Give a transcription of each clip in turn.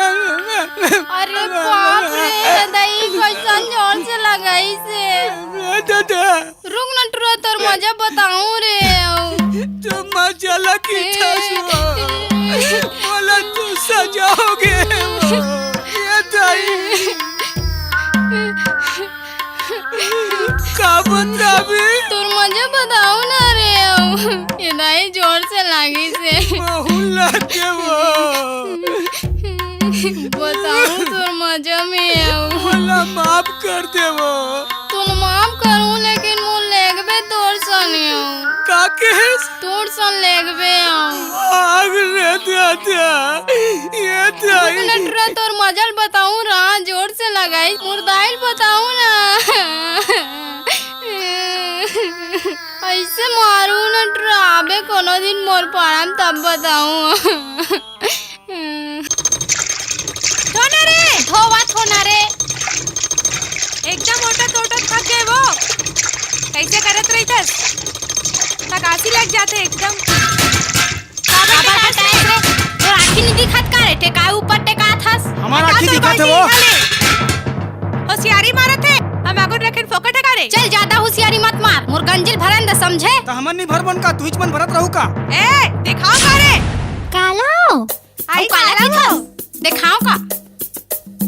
अरे बाप रे दही कैसन जोर से लगाई से। रुक न टुरा तोर मजा बताऊं रे। तो मजा लगी बोला तू सजाओगे ये दही का बताबी तोर मजा बताऊं ना रे। ये दही जोर से लगी से लगे बताऊं तोर मजा में बोला माफ कर दे वो तुम माफ करूं लेकिन मुझ लेगबे तोर सने का केस तोर सन लेगबे आग रे दादा ये दही नटरा तोर मजल बताऊं रा जोर से लगाई मुर्दाइल बताऊं ना ऐसे मारू नटरा आबे कोनो दिन मोर पाराम तब बताऊं। धोना रे धोवा थोना रे एकदम ओटत ओटत थक गए वो कैसे करत रही थस थकासी लग जाते एकदम बाबा बताए रे तो आखी नहीं दिखत का रे टेका ऊपर टेका थस हमारा आखी दिखत है वो होशियारी मारत है हम आगुन रखन फोकट है करे चल ज्यादा होशियारी मत मार मोर गंजिल भरन द समझे तो हमन नहीं भर बन का तू मन भरत रहू का ए दिखाओ का रे काला आई काला दिखाओ दिखाओ का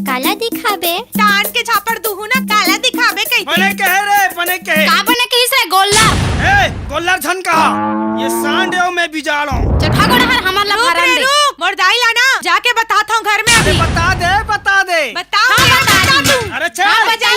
काला दिखाबे टान के छापर दुहू ना काला दिखाबे कहीं बने कहे रे बने कहे का बने के से गोल्ला ए गोल्लर झन कहा ये सांड है मैं बिजाड़ो चल भागो ना हमार ला भरन दे मोर दाई लाना जाके बताता हूँ घर में अभी बता दे बताओ हाँ, बता तू अरे चल बजा